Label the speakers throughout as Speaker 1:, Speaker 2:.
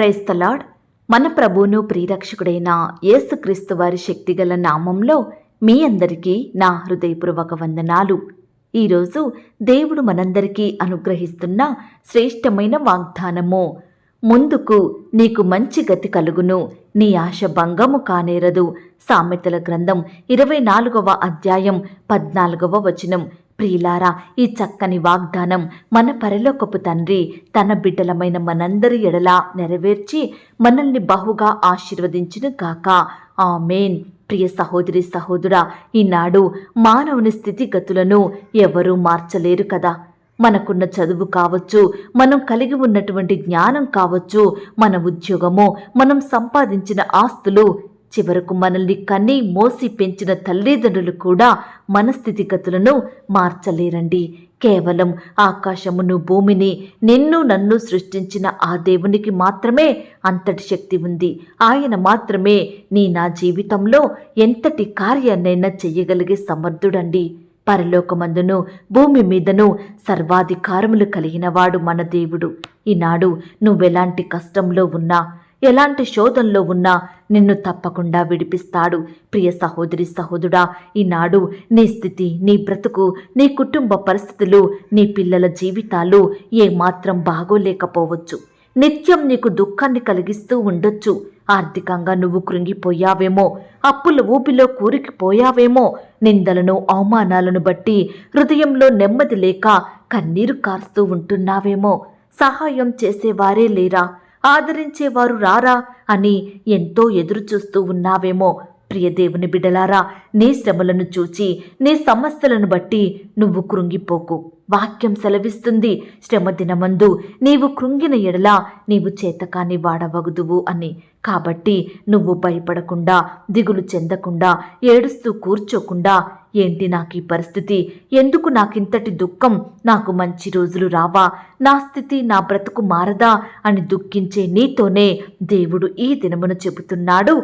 Speaker 1: Praise the lord. మన ప్రభువును ప్రియరక్షకుడైన యేసుక్రీస్తు వారి శక్తిగల నామంలో మీ అందరికీ నా హృదయపూర్వక వందనాలు. ఈరోజు దేవుడు మనందరికీ అనుగ్రహిస్తున్న శ్రేష్టమైన వాగ్దానము, ముందుకు నీకు మంచి గతి కలుగును, నీ ఆశ భంగము కానేరదు. సామెతల గ్రంథం 24వ అధ్యాయం 14వ వచనం. ప్రియులారా, ఈ చక్కని వాగ్దానం మన పరలోకపు తండ్రి తన బిడ్డలమైన మనందరి ఎడల నెరవేర్చి మనల్ని బహుగా ఆశీర్వదించును గాక. ఆమేన్. ప్రియ సహోదరి సహోదరా, ఈనాడు మానవుని స్థితిగతులను ఎవరూ మార్చలేరు కదా. మనకున్న చదువు కావచ్చు, మనం కలిగి ఉన్నటువంటి జ్ఞానం కావచ్చు, మన ఉద్యోగము, మనం సంపాదించిన ఆస్తులు, చివరకు మనల్ని కన్ని మోసి పెంచిన తల్లిదండ్రులు కూడా మన స్థితిగతులను మార్చలేరండి. కేవలం ఆకాశమును భూమిని నిన్ను నన్ను సృష్టించిన ఆ దేవునికి మాత్రమే అంతటి శక్తి ఉంది. ఆయన మాత్రమే నా జీవితంలో ఎంతటి కార్యాన్నైనా చెయ్యగలిగే సమర్థుడండి. పరలోకమందును భూమి మీదను సర్వాధికారములు కలిగినవాడు మన దేవుడు. ఈనాడు నువ్వెలాంటి కష్టంలో ఉన్నా, ఎలాంటి శోధంలో ఉన్నా నిన్ను తప్పకుండా విడిపిస్తాడు. ప్రియ సహోదరి సహోదరుడా, ఈనాడు నీ స్థితి, నీ బ్రతుకు, నీ కుటుంబ పరిస్థితులు, నీ పిల్లల జీవితాలు ఏమాత్రం బాగోలేకపోవచ్చు. నిత్యం నీకు దుఃఖాన్ని కలిగిస్తూ ఉండొచ్చు. ఆర్థికంగా నువ్వు కృంగిపోయావేమో, అప్పుల ఊపిలో కూరుకుపోయావేమో, నిందలను అవమానాలను బట్టి హృదయంలో నెమ్మది లేక కన్నీరు కారుస్తూ ఉంటున్నావేమో, సహాయం చేసేవారే లేరా, ఆదరించేవారు రారా అని ఎంతో ఎదురు చూస్తూ ఉన్నావేమో. ప్రియ దేవుని బిడ్డలారా, నీ శ్రమలను చూచి, నీ సమస్యలను బట్టి నువ్వు కృంగిపోకు. వాక్యం సెలవిస్తుంది, శ్రమ దినమందు నీవు కృంగిన ఎడల నీవు చేతకాని వాడవగుదువు అని. కాబట్టి నువ్వు భయపడకుండా, దిగులు చెందకుండా, ఏడుస్తూ కూర్చోకుండా, ఏంటి నాకు ఈ పరిస్థితి, ఎందుకు నాకింతటి దుఃఖం, నాకు మంచి రోజులు రావా, నా స్థితి నా బ్రతుకు మారదా అని దుఃఖించే నీతోనే దేవుడు ఈ దినమును చెబుతున్నాడు,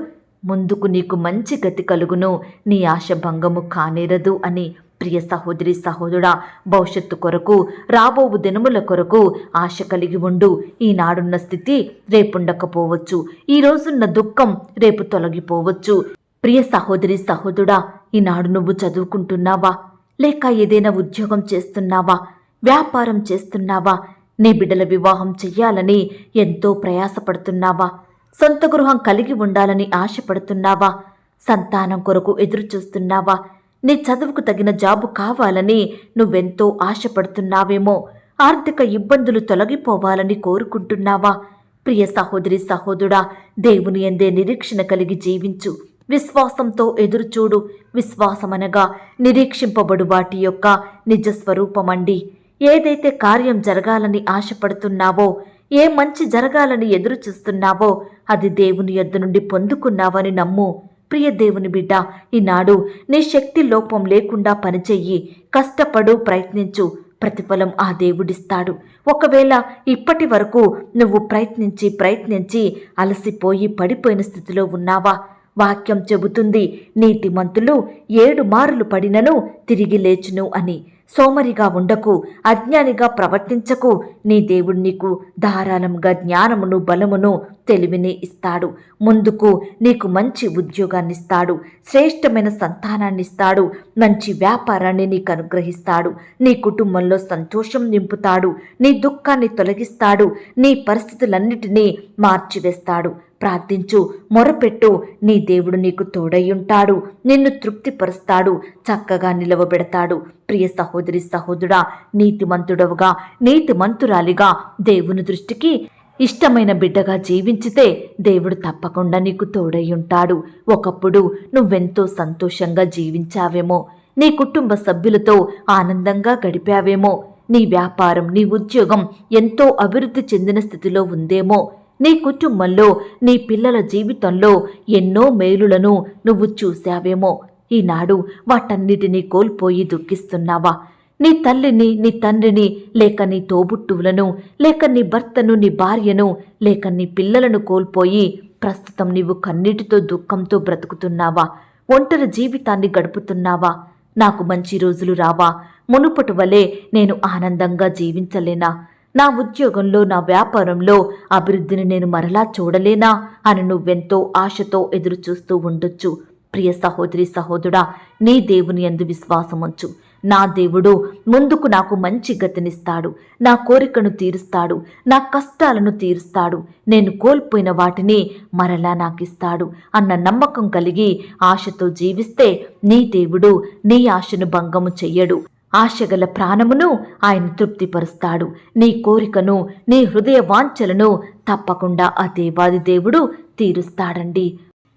Speaker 1: ముందుకు నీకు మంచి గతి కలుగును, నీ ఆశ భంగము కానేరదు అని. ప్రియ సహోదరి సహోదరుడా, భవిష్యత్తు కొరకు, రాబోవు దినముల కొరకు ఆశ కలిగి ఉండు. ఈనాడున్న స్థితి రేపుండకపోవచ్చు, ఈ రోజున్న దుఃఖం రేపు తొలగిపోవచ్చు. ప్రియ సహోదరి సహోదరుడా, ఈనాడు నువ్వు చదువుకుంటున్నావా, లేక ఏదైనా ఉద్యోగం చేస్తున్నావా, వ్యాపారం చేస్తున్నావా, నీ బిడ్డల వివాహం చెయ్యాలని ఎంతో ప్రయాసపడుతున్నావా, సొంత గృహం కలిగి ఉండాలని ఆశపడుతున్నావా, సంతానం కొరకు ఎదురు చూస్తున్నావా, నీ చదువుకు తగిన జాబు కావాలని నువ్వెంతో ఆశపడుతున్నావేమో, ఆర్థిక ఇబ్బందులు తొలగిపోవాలని కోరుకుంటున్నావా. ప్రియ సహోదరి సహోదరుడా, దేవుని యందే నిరీక్షణ కలిగి జీవించు. విశ్వాసంతో ఎదురుచూడు. విశ్వాసమనగా నిరీక్షింపబడు వాటి యొక్క నిజస్వరూపమండి. ఏదైతే కార్యం జరగాలని ఆశపడుతున్నావో, ఏ మంచి జరగాలని ఎదురు చూస్తున్నావో అది దేవుని యొద్ద నుండి పొందుకున్నావని నమ్ము. ప్రియ దేవుని బిడ్డ, ఈనాడు నీ శక్తి లోపం లేకుండా పనిచెయ్యి, కష్టపడు, ప్రయత్నించు. ప్రతిఫలం ఆ దేవుడిస్తాడు. ఒకవేళ ఇప్పటి వరకు నువ్వు ప్రయత్నించి అలసిపోయి పడిపోయిన స్థితిలో ఉన్నావా, వాక్యం చెబుతుంది, నీతిమంతులు 7 మారులు పడినను తిరిగి లేచును అని. సోమరిగా ఉండకు, అజ్ఞానిగా ప్రవర్తించకు. నీ దేవుడు నీకు ధారాళంగా జ్ఞానమును, బలమును, తెలివిని ఇస్తాడు. ముందుకు నీకు మంచి ఉద్యోగాన్ని ఇస్తాడు, శ్రేష్టమైన సంతానాన్ని ఇస్తాడు, మంచి వ్యాపారాన్ని నీకు అనుగ్రహిస్తాడు, నీ కుటుంబంలో సంతోషం నింపుతాడు, నీ దుఃఖాన్ని తొలగిస్తాడు, నీ పరిస్థితులన్నిటినీ మార్చివేస్తాడు. ప్రార్థించు, మొరపెట్టు, నీ దేవుడు నీకు తోడయ్యుంటాడు, నిన్ను తృప్తిపరుస్తాడు, చక్కగా నిలవబెడతాడు. ప్రియ సహోదరి సహోదరుడా, నీతిమంతుడవుగా, నీతిమంతురాలిగా, దేవుని దృష్టికి ఇష్టమైన బిడ్డగా జీవించితే దేవుడు తప్పకుండా నీకు తోడయ్యుంటాడు. ఒకప్పుడు నువ్వెంతో సంతోషంగా జీవించావేమో, నీ కుటుంబ సభ్యులతో ఆనందంగా గడిపావేమో, నీ వ్యాపారం, నీ ఉద్యోగం ఎంతో అభివృద్ధి చెందిన స్థితిలో ఉందేమో, నీ కుటుంబంలో, నీ పిల్లల జీవితంలో ఎన్నో మేలులను నువ్వు చూశావేమో. ఈనాడు వాటన్నిటినీ కోల్పోయి దుఃఖిస్తున్నావా? నీ తల్లిని, నీ తండ్రిని, లేక నీ తోబుట్టువులను, లేక నీ భర్తను, నీ భార్యను, లేక నీ పిల్లలను కోల్పోయి ప్రస్తుతం నీవు కన్నీటితో దుఃఖంతో బ్రతుకుతున్నావా? ఒంటరి జీవితాన్ని గడుపుతున్నావా? నాకు మంచి రోజులు రావా? మునుపటి వలె నేను ఆనందంగా జీవించలేనా? నా ఉద్యోగంలో, నా వ్యాపారంలో అభివృద్ధిని నేను మరలా చూడలేనా అని నువ్వెంతో ఆశతో ఎదురు చూస్తూ ఉండొచ్చు. ప్రియ సహోదరి సహోదరుడా, నీ దేవుని యందు విశ్వాసముంచు. నా దేవుడు ముందుకు నాకు మంచి గతినిస్తాడు, నా కోరికను తీరుస్తాడు, నా కష్టాలను తీరుస్తాడు, నేను కోల్పోయిన వాటిని మరలా నాకిస్తాడు అన్న నమ్మకం కలిగి ఆశతో జీవిస్తే నీ దేవుడు నీ ఆశను భంగము చెయ్యడు. ఆశగల ప్రాణమును ఆయన తృప్తిపరుస్తాడు. నీ కోరికను, నీ హృదయ వాంఛలను తప్పకుండా ఆ దేవాది దేవుడు తీరుస్తాడండి.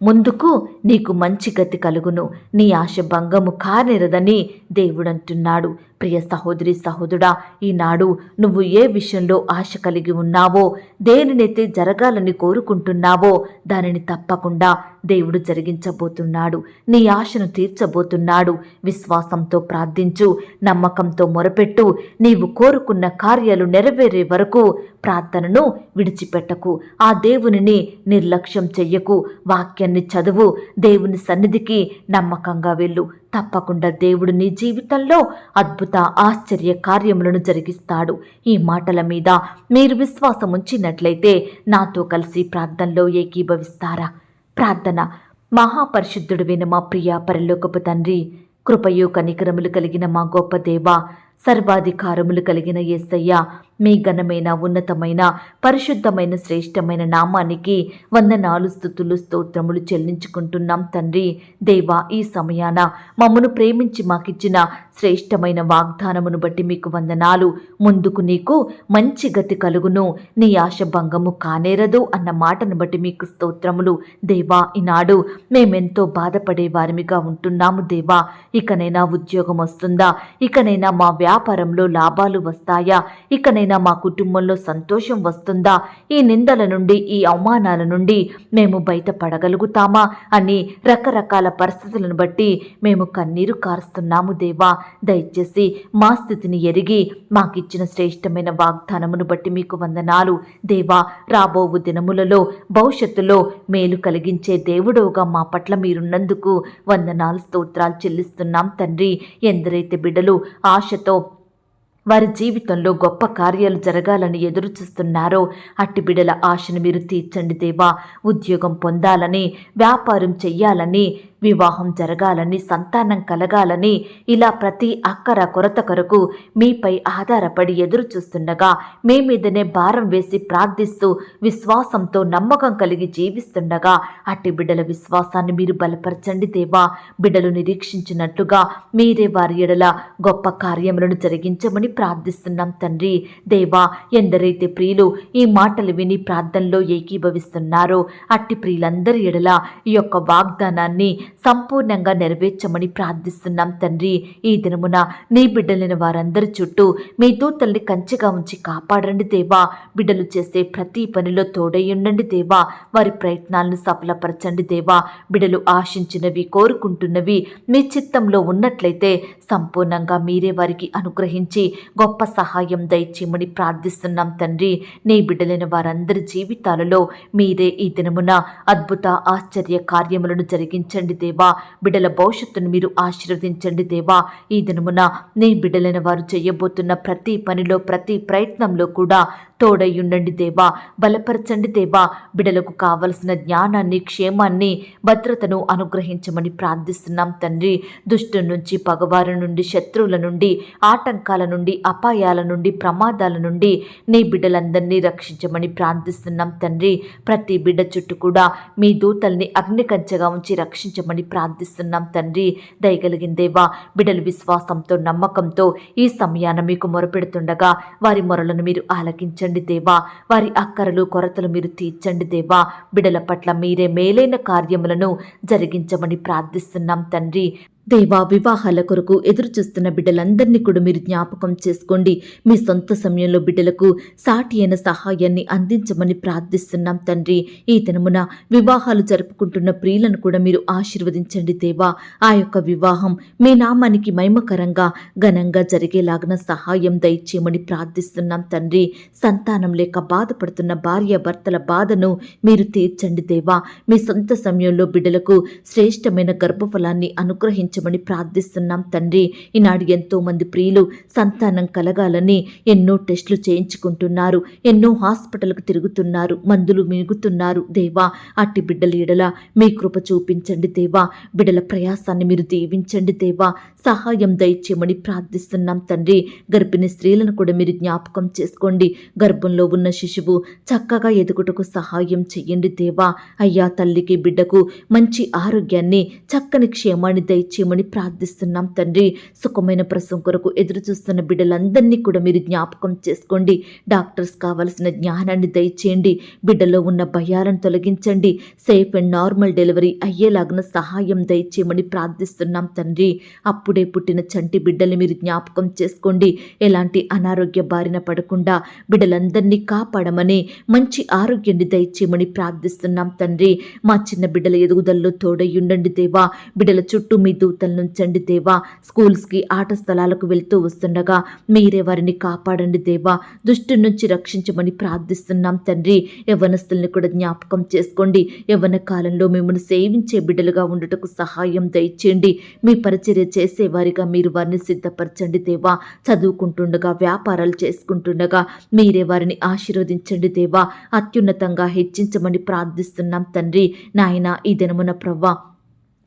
Speaker 1: ముందుకు నీకు మంచి గతి కలుగును, నీ ఆశ భంగము కానేరదని దేవుడంటున్నాడు. ప్రియ సహోదరి సహోదరుడా, ఈనాడు నువ్వు ఏ విషయంలో ఆశ కలిగి ఉన్నావో, దేనినైతే జరగాలని కోరుకుంటున్నావో దానిని తప్పకుండా దేవుడు జరిగించబోతున్నాడు. నీ ఆశను తీర్చబోతున్నాడు. విశ్వాసంతో ప్రార్థించు, నమ్మకంతో మొరపెట్టు. నీవు కోరుకున్న కార్యాలు నెరవేరే వరకు ప్రార్థనను విడిచిపెట్టకు. ఆ దేవునిని నిర్లక్ష్యం చెయ్యకు. వాక్యాన్ని చదువు, దేవుని సన్నిధికి నమ్మకంగా వెళ్ళు. తప్పకుండా దేవుడు నీ జీవితంలో అద్భుత ఆశ్చర్య కార్యములను జరిగిస్తాడు. ఈ మాటల మీద మీరు విశ్వాసం ఉంచినట్లయితే నాతో కలిసి ప్రార్థనలో ఏకీభవిస్తారా? ప్రార్థన. మహాపరిశుద్ధుడువైన మా ప్రియ పరలోకపు తండ్రి, కృపయు కనికరములు కలిగిన మా గొప్ప దేవా, సర్వాధికారములు కలిగిన యేసయ్య, మీ ఘనమైన ఉన్నతమైన పరిశుద్ధమైన శ్రేష్టమైన నామానికి వందనాలు, స్తుతులు, స్తోత్రములు చెల్లించుకుంటున్నాం తండ్రి. దేవా, ఈ సమయాన మమ్మను ప్రేమించి మాకిచ్చిన శ్రేష్టమైన వాగ్దానమును బట్టి మీకు వందనాలు. ముందుకు నీకు మంచి గతి కలుగును, నీ ఆశ భంగము కానేరదు అన్న మాటను బట్టి మీకు స్తోత్రములు. దేవా, ఈనాడు మేమెంతో బాధపడే వారిమిగా ఉంటున్నాము. దేవా, ఇకనైనా ఉద్యోగం వస్తుందా? ఇకనైనా మా వ్యాపారంలో లాభాలు వస్తాయా? ఇకనైనా మా కుటుంబంలో సంతోషం వస్తుందా? ఈ నిందల నుండి, ఈ అవమానాల నుండి మేము బయటపడగలుగుతామా అని రకరకాల పరిస్థితులను బట్టి మేము కన్నీరు కారుస్తున్నాము. దేవా, దయచేసి మా స్థితిని ఎరిగి మాకిచ్చిన శ్రేష్టమైన వాగ్దానమును బట్టి మీకు వందనాలు. దేవా, రాబోవు దినములలో భవిష్యత్తులో మేలు కలిగించే దేవుడవుగా మా పట్ల మీరున్నందుకు వందనాలు, స్తోత్రాలు చెల్లిస్తున్నాం తండ్రి. ఎందరైతే బిడ్డలు ఆశతో వారి జీవితంలో గొప్ప కార్యాలు జరగాలని ఎదురు చూస్తున్నారో అట్టి బిడ్డల ఆశను మీరు తీర్చండి దేవా. ఉద్యోగం పొందాలని, వ్యాపారం చెయ్యాలని, వివాహం జరగాలని, సంతానం కలగాలని, ఇలా ప్రతి అక్కర కొరత కొరకు మీపై ఆధారపడి ఎదురు చూస్తుండగా మీ మీదనే భారం వేసి ప్రార్థిస్తూ విశ్వాసంతో నమ్మకం కలిగి జీవిస్తుండగా అట్టి బిడ్డల విశ్వాసాన్ని మీరు బలపరచండి దేవా. బిడ్డలు నిరీక్షించినట్లుగా మీరే వారి ఎడల గొప్ప కార్యములను జరిగించమని ప్రార్థిస్తున్నాం తండ్రి. దేవా, ఎందరైతే ప్రియులు ఈ మాటలు విని ప్రార్థనలో ఏకీభవిస్తున్నారో అట్టి ప్రియులందరి ఎడల ఈ యొక్క వాగ్దానాన్ని సంపూర్ణంగా నెరవేర్చమని ప్రార్థిస్తున్నాం తండ్రి. ఈ దినమున నీ బిడ్డలైన వారందరి చుట్టూ మీ దూతల్ని కంచెగా ఉంచి కాపాడండి దేవా. బిడ్డలు చేసే ప్రతి పనిలో తోడయ్యుండండి దేవా. వారి ప్రయత్నాలను సఫలపరచండి దేవా. బిడ్డలు ఆశించినవి, కోరుకుంటున్నవి మీ చిత్తంలో ఉన్నట్లయితే సంపూర్ణంగా మీరే వారికి అనుగ్రహించి గొప్ప సహాయం దయచేయమని ప్రార్థిస్తున్నాం తండ్రి. నీ బిడ్డలైన వారందరి జీవితాలలో మీరే ఈ దినమున అద్భుత ఆశ్చర్య కార్యములను జరిగించండి దేవా. బిడ్డల భవిష్యత్తును మీరు ఆశీర్వదించండి దేవా. ఈ దినమున నీ బిడ్డలైన వారు చేయబోతున్న ప్రతి పనిలో, ప్రతి ప్రయత్నంలో కూడా తోడయ్యుండండి దేవా. బలపరచండి దేవా. బిడ్డలకు కావలసిన జ్ఞానాన్ని, క్షేమాన్ని, భద్రతను అనుగ్రహించమని ప్రార్థిస్తున్నాం తండ్రి. దుష్టు నుంచి, పగవారి నుండి, శత్రువుల నుండి, ఆటంకాల నుండి, అపాయాల నుండి, ప్రమాదాల నుండి నీ బిడ్డలందరినీ రక్షించమని ప్రార్థిస్తున్నాం తండ్రి. ప్రతి బిడ్డ చుట్టూ కూడా మీ దూతల్ని అగ్నికంచెగా ఉంచి రక్షించమని ప్రార్థిస్తున్నాం తండ్రి. దయగలిగిన దేవా, బిడ్డలు విశ్వాసంతో, నమ్మకంతో ఈ సమయాన మీకు మొరపెడుతుండగా వారి మొరలను మీరు ఆలకించండి దేవా. వారి అక్కరలు, కొరతలు మీరు తీర్చండి దేవా. బిడ్డల పట్ల మీరే మేలైన కార్యములను జరిగించమని ప్రార్థిస్తున్నాం తండ్రి. దేవా, వివాహాల కొరకు ఎదురు చూస్తున్న బిడ్డలందరినీ కూడా మీరు జ్ఞాపకం చేసుకోండి. మీ సొంత సమయంలో బిడ్డలకు సాటి అయిన సహాయాన్ని అందించమని ప్రార్థిస్తున్నాం తండ్రి. ఈ దినమున వివాహాలు జరుపుకుంటున్న ప్రియులను కూడా మీరు ఆశీర్వదించండి దేవా. ఆ యొక్క వివాహం మీ నామానికి మహిమకరంగా, ఘనంగా జరిగేలాగిన సహాయం దయచేయమని ప్రార్థిస్తున్నాం తండ్రి. సంతానం లేక బాధపడుతున్న భార్య భర్తల బాధను మీరు తీర్చండి దేవా. మీ సొంత సమయంలో బిడ్డలకు శ్రేష్టమైన గర్భఫలాన్ని అనుగ్రహించమని అనుగ్రహించమని ప్రార్థిస్తున్నాం తండ్రి. ఈనాడు ఎంతో మంది ప్రియులు సంతానం కలగాలని ఎన్నో టెస్టులు చేయించుకుంటున్నారు, ఎన్నో హాస్పిటల్కు తిరుగుతున్నారు, మందులు మింగుతున్నారు. దేవా, అట్టి బిడ్డల ఎడల మీ కృప చూపించండి దేవా. బిడ్డల ప్రయాసాన్ని మీరు దీవించండి దేవా. సహాయం దయచేయమని ప్రార్థిస్తున్నాం తండ్రి. గర్భిణీ స్త్రీలను కూడా మీరు జ్ఞాపకం చేసుకోండి. గర్భంలో ఉన్న శిశువు చక్కగా ఎదుగుటకు సహాయం చెయ్యండి దేవా. అయ్యా, తల్లికి బిడ్డకు మంచి ఆరోగ్యాన్ని, చక్కని క్షేమాన్ని దయచేయమని ప్రార్థిస్తున్నాం తండ్రి. సుఖమైన ప్రసవం కొరకు ఎదురు చూస్తున్న బిడ్డలందరినీ కూడా మీరు జ్ఞాపకం చేసుకోండి. డాక్టర్స్ కావలసిన జ్ఞానాన్ని దయచేయండి. బిడ్డలో ఉన్న భయాలను తొలగించండి. సేఫ్ అండ్ నార్మల్ డెలివరీ అయ్యేలాగిన సహాయం దయచేయమని ప్రార్థిస్తున్నాం తండ్రి. అప్పుడే పుట్టిన చంటి బిడ్డల్ని మీరు జ్ఞాపకం చేసుకోండి. ఎలాంటి అనారోగ్య బారిన పడకుండా బిడ్డలందరినీ కాపాడమని, మంచి ఆరోగ్యాన్ని దయచేయమని ప్రార్థిస్తున్నాం తండ్రి. మా చిన్న బిడ్డల ఎదుగుదలలో తోడయ్యుండండి దేవా. బిడ్డల చుట్టూ మీ దూతలను ఉంచండి దేవా. స్కూల్స్కి, ఆట స్థలాలకు వెళ్తూ వస్తుండగా మీరే వారిని కాపాడండి దేవా. దుష్టు నుంచి రక్షించమని ప్రార్థిస్తున్నాం తండ్రి. యవ్వనస్తుల్ని కూడా జ్ఞాపకం చేసుకోండి. యవ్వన కాలంలో మిమ్మల్ని సేవించే బిడ్డలుగా ఉండుటకు సహాయం దయచేయండి. మీ పరిచర్య చేసేవారిగా మీరు వారిని సిద్ధపరచండి దేవా. చదువుకుంటుండగా, వ్యాపారాలు చేసుకుంటుండగా మీరే వారిని ఆశీర్వదించండి దేవా. అత్యున్నతంగా హెచ్చించమని ప్రార్థిస్తున్నాం తండ్రి. నాయనా, ఈ దినమున ప్రవ్వా,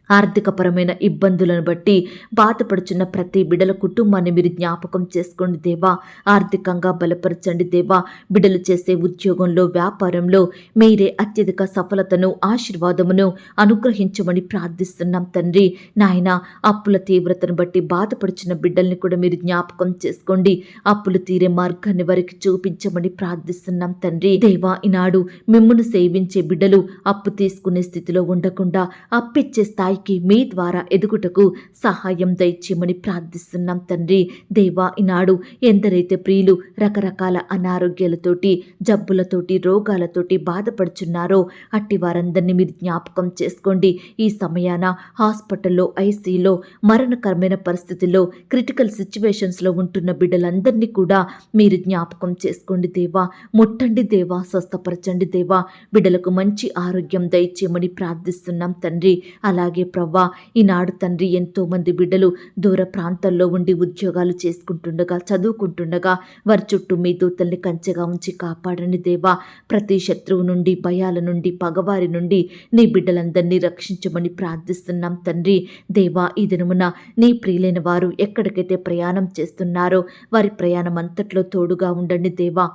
Speaker 1: ఆర్థికపరమైన ఇబ్బందులను బట్టి బాధపడుచున్న ప్రతి బిడ్డల కుటుంబాన్ని మీరు జ్ఞాపకం చేసుకోండి దేవా. ఆర్థికంగా బలపరచండి దేవా. బిడ్డలు చేసే ఉద్యోగంలో, వ్యాపారంలో మీరే అత్యధిక సఫలతను, ఆశీర్వాదమును అనుగ్రహించమని ప్రార్థిస్తున్నాం తండ్రి. నాయన, అప్పుల తీవ్రతను బట్టి బాధపడుచున్న బిడ్డల్ని కూడా మీరు జ్ఞాపకం చేసుకోండి. అప్పులు తీరే మార్గాన్ని వారికి చూపించమని ప్రార్థిస్తున్నాం తండ్రి. దేవా, ఈనాడు మిమ్మును సేవించే బిడ్డలు అప్పు తీసుకునే స్థితిలో ఉండకుండా అప్పిచ్చే స్థాయికి మీ ద్వారా ఎదుగుటకు సహాయం దయచేయమని ప్రార్థిస్తున్నాం తండ్రి. దేవా, ఈనాడు ఎందరైతే ప్రియులు రకరకాల అనారోగ్యాలతోటి, జబ్బులతోటి, రోగాలతోటి బాధపడుచున్నారో అట్టి వారందరినీ మీరు జ్ఞాపకం చేసుకోండి. ఈ సమయాన హాస్పిటల్లో, ఐసీలో, మరణకరమైన పరిస్థితుల్లో, క్రిటికల్ సిచ్యువేషన్స్లో ఉంటున్న బిడ్డలందరినీ కూడా మీరు జ్ఞాపకం చేసుకోండి దేవా. ముట్టండి దేవా, స్వస్థపరచండి దేవా. బిడ్డలకు మంచి ఆరోగ్యం దయచేయమని ప్రార్థిస్తున్నాం తండ్రి. అలాగే ప్రవ్వా, ఈనాడు తండ్రి ఎంతో మంది బిడ్డలు దూర ప్రాంతాల్లో ఉండి ఉద్యోగాలు చేసుకుంటుండగా, చదువుకుంటుండగా వారి చుట్టూ మీ దూతల్ని కంచెగా ఉంచి కాపాడండి దేవా. ప్రతి శత్రువు నుండి, భయాల నుండి, పగవారి నుండి నీ బిడ్డలందరినీ రక్షించమని ప్రార్థిస్తున్నాం తండ్రి. దేవా, ఈ దినమున నీ ప్రియులైన వారు ఎక్కడికైతే ప్రయాణం చేస్తున్నారో వారి ప్రయాణం అంతట్లో తోడుగా ఉండండి దేవా.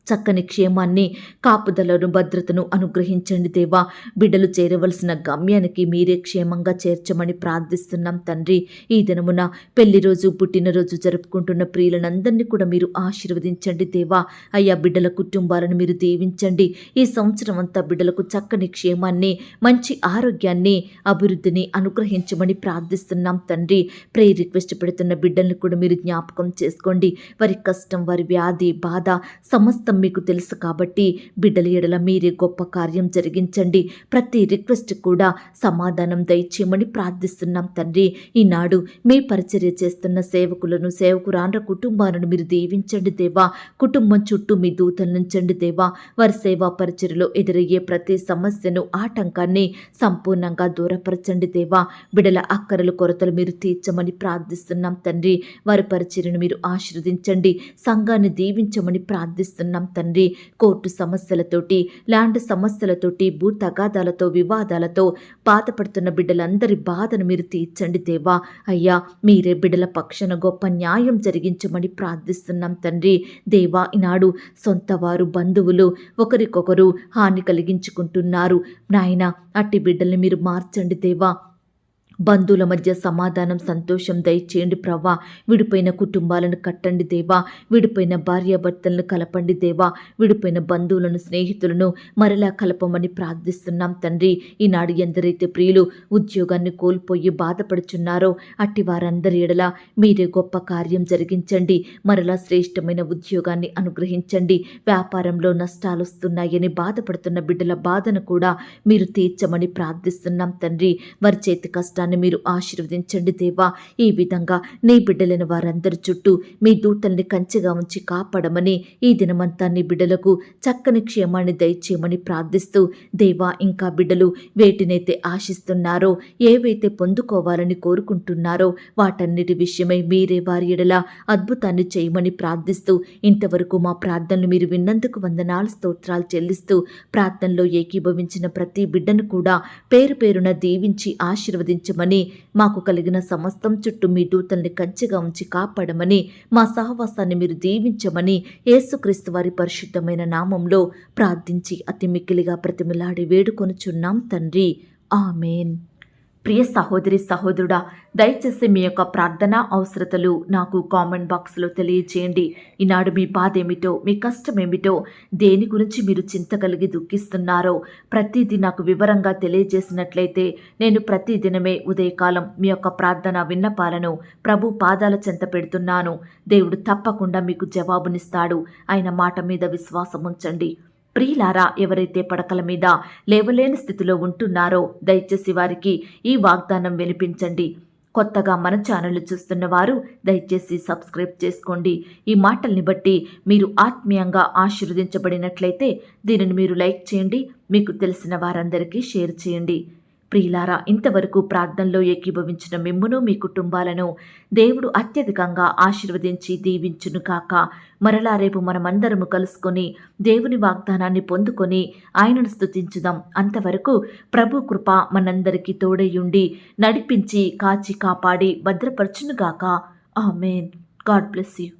Speaker 1: చక్కని క్షేమాన్ని, కాపుదలను, భద్రతను అనుగ్రహించండి దేవా. బిడ్డలు చేరవలసిన గమ్యానికి మీరే క్షేమంగా చేర్చమని ప్రార్థిస్తున్నాం తండ్రి. ఈ దినమున పెళ్లి రోజు, పుట్టినరోజు జరుపుకుంటున్న ప్రియులనందరినీ కూడా మీరు ఆశీర్వదించండి దేవా. అయ్యా, బిడ్డల కుటుంబాలను మీరు దీవించండి. ఈ సంవత్సరం అంతా బిడ్డలకు చక్కని క్షేమాన్ని, మంచి ఆరోగ్యాన్ని, అభివృద్ధిని అనుగ్రహించమని ప్రార్థిస్తున్నాం తండ్రి. ప్రేయర్ రిక్వెస్ట్ పెడుతున్న బిడ్డలను కూడా మీరు జ్ఞాపకం చేసుకోండి. వారి కష్టం, వారి వ్యాధి, బాధ సమస్త మీకు తెలుసు కాబట్టి బిడ్డల ఎడల మీరే గొప్ప కార్యం జరిగించండి. ప్రతి రిక్వెస్ట్ కూడా సమాధానం దయచేయమని ప్రార్థిస్తున్నాం తండ్రి. ఈనాడు మీ పరిచర్య చేస్తున్న సేవకులను, సేవకురాండ్ర కుటుంబాలను మీరు దీవించండి దేవా. కుటుంబం చుట్టూ మీ దూతలను ఉంచండి దేవా. వారి సేవా పరిచర్యలో ఎదురయ్యే ప్రతి సమస్యను, ఆటంకాన్ని సంపూర్ణంగా దూరపరచండి దేవా. బిడ్డల అక్కరలు, కొరతలు మీరు తీర్చమని ప్రార్థిస్తున్నాం తండ్రి. వారి పరిచర్యను మీరు ఆశీర్వదించండి. సంఘాన్ని దీవించమని ప్రార్థిస్తున్నాం తండ్రి. కోర్టు సమస్యలతోటి, ల్యాండ్ సమస్యలతోటి, భూ తగాదాలతో, వివాదాలతో బాధపడుతున్న బిడ్డలందరి బాధను మీరు తీర్చండి దేవా. అయ్యా, మీరే బిడ్డల పక్షాన గొప్ప న్యాయం జరిగించమని ప్రార్థిస్తున్నాం తండ్రి. దేవా, ఈనాడు సొంత వారు, బంధువులు ఒకరికొకరు హాని కలిగించుకుంటున్నారు నాయన. అట్టి బిడ్డల్ని మీరు మార్చండి దేవా. బంధువుల మధ్య సమాధానం, సంతోషం దయచేయండి ప్రవ్వా. విడిపోయిన కుటుంబాలను కట్టండి దేవా. విడిపోయిన భార్యాభర్తలను కలపండి దేవా. విడిపోయిన బంధువులను, స్నేహితులను మరలా కలపమని ప్రార్థిస్తున్నాం తండ్రి. ఈనాడు ఎందరైతే ప్రియులు ఉద్యోగాన్ని కోల్పోయి బాధపడుచున్నారో అట్టి వారందరి ఎడల మీరే గొప్ప కార్యం జరిగించండి. మరలా శ్రేష్టమైన ఉద్యోగాన్ని అనుగ్రహించండి. వ్యాపారంలో నష్టాలు వస్తున్నాయని బాధపడుతున్న బిడ్డల బాధను కూడా మీరు తీర్చమని ప్రార్థిస్తున్నాం తండ్రి. వారి చేతి కష్టాన్ని జీవితాన్ని మీరు ఆశీర్వదించండి దేవా. ఈ విధంగా నీ బిడ్డలైన వారందరి చుట్టూ మీ దూతల్ని కంచెగా ఉంచి కాపాడమని, ఈ దినమంతా నీ బిడ్డలకు చక్కని క్షేమాన్ని దయచేయమని ప్రార్థిస్తూ, దేవా ఇంకా బిడ్డలు వేటినైతే ఆశిస్తున్నారో, ఏవైతే పొందుకోవాలని కోరుకుంటున్నారో వాటన్నిటి విషయమై మీరే వారి ఎడల అద్భుతాన్ని చేయమని ప్రార్థిస్తూ, ఇంతవరకు మా ప్రార్థనలు మీరు విన్నందుకు వందనాలు స్తోత్రాలు చెల్లిస్తూ, ప్రార్థనలో ఏకీభవించిన ప్రతి బిడ్డను కూడా పేరు పేరున దీవించి ఆశీర్వదించమని, మాకు కలిగిన సమస్తం చుట్టూ మీ దూతల్ని కంచెగా ఉంచి కాపాడమని, మా సహవాసాన్ని మీరు దీవించమని యేసుక్రీస్తు వారి పరిశుద్ధమైన నామంలో ప్రార్థించి అతి మిక్కిలిగా ప్రతిమిలాడి వేడుకొనుచున్నాం తండ్రి. ఆమేన్. ప్రియ సహోదరి సహోదరుడా, దయచేసి మీ యొక్క ప్రార్థన అవసరతలు నాకు కామెంట్ బాక్స్లో తెలియజేయండి. ఈనాడు మీ బాధ ఏమిటో, మీ కష్టం ఏమిటో, దేని గురించి మీరు చింత కలిగి దుఃఖిస్తున్నారో ప్రతిదీ నాకు వివరంగా తెలియజేసినట్లయితే నేను ప్రతిదినమే ఉదయకాలం మీ యొక్క ప్రార్థన విన్నపాలను ప్రభు పాదాల చెంత పెడుతున్నాను. దేవుడు తప్పకుండా మీకు జవాబునిస్తాడు. ఆయన మాట మీద విశ్వాసం ఉంచండి. ప్రియులారా, ఎవరైతే పడకల మీద లేవలేని స్థితిలో ఉంటున్నారో దయచేసి వారికి ఈ వాగ్దానం వినిపించండి. కొత్తగా మన ఛానల్ చూస్తున్న వారు దయచేసి సబ్స్క్రైబ్ చేసుకోండి. ఈ మాటల్ని బట్టి మీరు ఆత్మీయంగా ఆశీర్వదించబడినట్లయితే దీనిని మీరు లైక్ చేయండి, మీకు తెలిసిన వారందరికీ షేర్ చేయండి. ప్రియులారా, ఇంతవరకు ప్రార్థనలో ఏకీభవించిన మిమ్మును మీ కుటుంబాలను దేవుడు అత్యధికంగా ఆశీర్వదించి దీవించును కాక. మరలా రేపు మనమందరము కలుసుకొని దేవుని వాగ్దానాన్ని పొందుకొని ఆయనను స్తుతించుదాం. అంతవరకు ప్రభు కృప మనందరికీ తోడయుండి నడిపించి కాచి కాపాడి భద్రపరచునుగాక. ఆమేన్. God bless you.